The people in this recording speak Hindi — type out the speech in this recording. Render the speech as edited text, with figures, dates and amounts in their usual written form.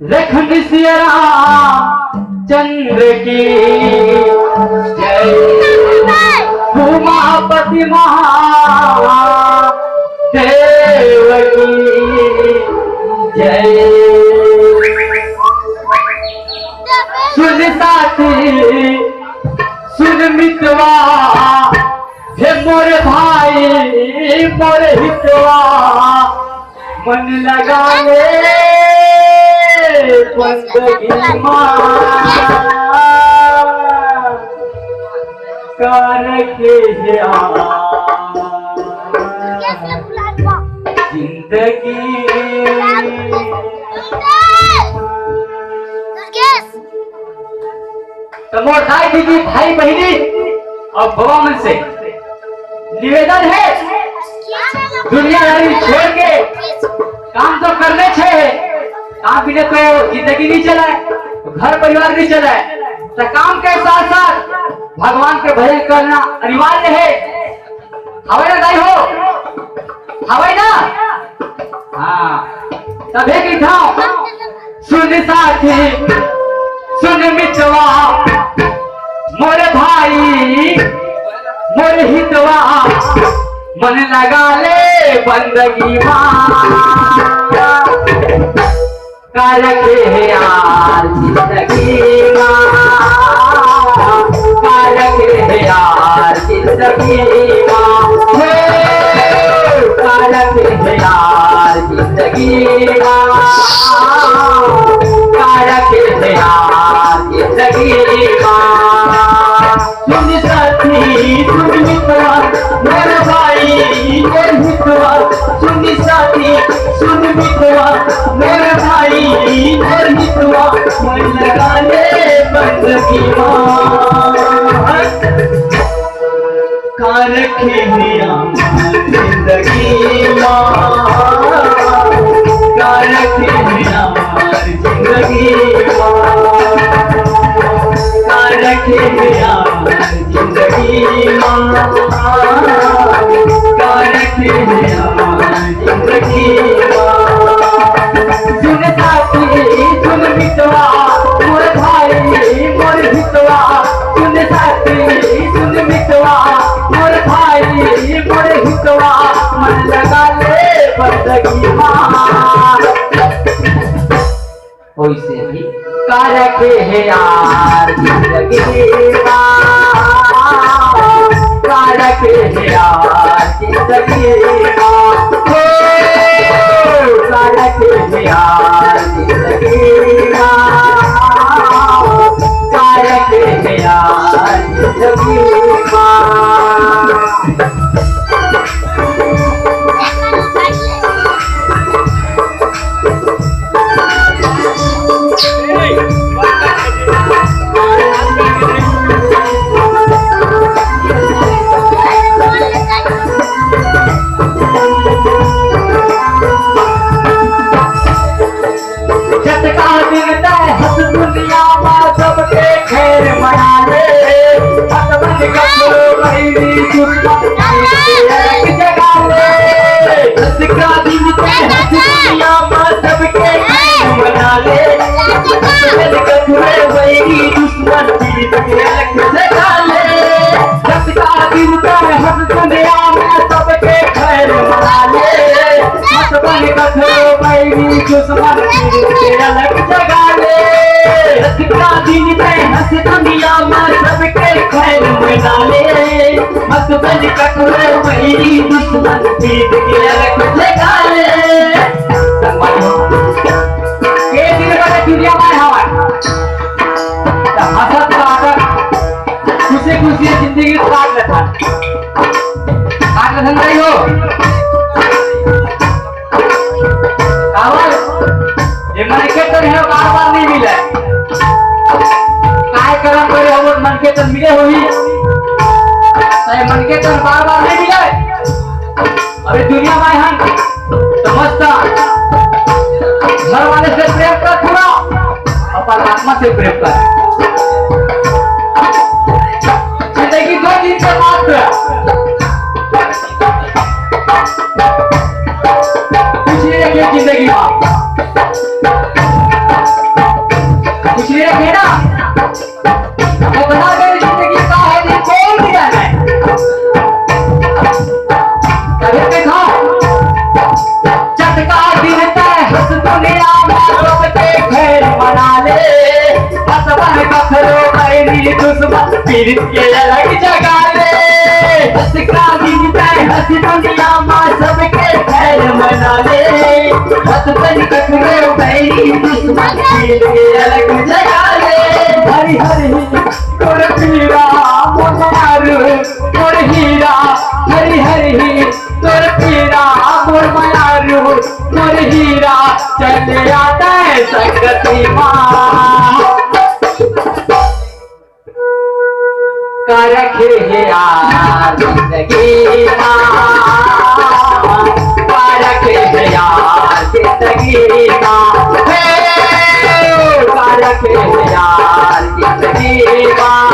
लखन सिया राम चंद्र की जय। उमापति महादेव की जय। सुन साथी सुन मितवा हे मोरे भाई मोरे हितवा मन लगा ले बंदगी कर के जिंदगी। तो मोर दाई दीदी भाई बहनी और बाबा मन से निवेदन है दुनियादारी छोड़ के काम तो करने छे। काम बिना तो जिंदगी नहीं चलाए, घर परिवार नहीं चलाए। तो काम के साथ साथ भगवान के भजन करना अनिवार्य है। हवे ना दाई हो, हवे ना। हाँ तबे की था सुन साथी सुन मितवा मोरे भाई मोरे हितवा मन लगा ले बंदगी कर के यार जिंदगी कर के यार जिंदगी कर के यार जिंदगी कर के यार जिंदगी। सुन साथी सुन मितवा मेरे भाई मेरे हितवा सुन साथी सुन मितवा मेरे भाई मेरे हितवा मन लगा ले बंदगी का रखे जिंदगी का रखे जिंदगी का रखे जिंदगी का रखे जिंदगी। सुन साथी सुन मितवा मोर भाई मोर हितवा सुन साथी सुन मितवा मोर भाई मोर हितवा मन लगा ले बंदगी वैसे भी का रखे है यार जिंदगी का रखे है यार जिंदगी का रखे है यार जिंदगी का रखे है यार जिंदगी। दुनिया में सबके खैर मना ले जगा ले का दिन दुनिया में सबके खैर मना ले दुश्मन जगा ले का दिन दुनिया में सबके खैर मना ले दुश्मन दुश्मन जगा ले का दिन हंस दुनिया में सबके खैर मना ले मत बन कठोर मेरी दुश्मन जीत के अलग जगा ले। के दिन वाले दुनिया में हवा हंसत काटत खुशी खुशी जिंदगी काट लेता नहीं हो ये मन के तो है बार बार नहीं मिले काय करम करे हम मन के तो मिले हुई चाहे मन के तो बार बार नहीं मिले। अरे दुनिया में हम समझता घर वाले से प्रेम कर थोड़ा अपन आत्मा से प्रेम कर। जिंदगी 2 दिन से मात्र कुछ नहीं है जिंदगी में पीर के अलग जगह ले हंस का दिन पे हंस दुनिया माँ सबके खैर मना ले हंस तन ककरे बैरी दुश्मन पीर के अलग जगह ले हरि हरि तोर पीरा मोर तोर हीरा हरि हरि तोर पीरा मोर मारू तोर हीरा चले आता है संगति माँ का रखे है यार जिंदगी माँ का रखे है यार जिंदगी माँ का रखे है यार जिंदगी माँ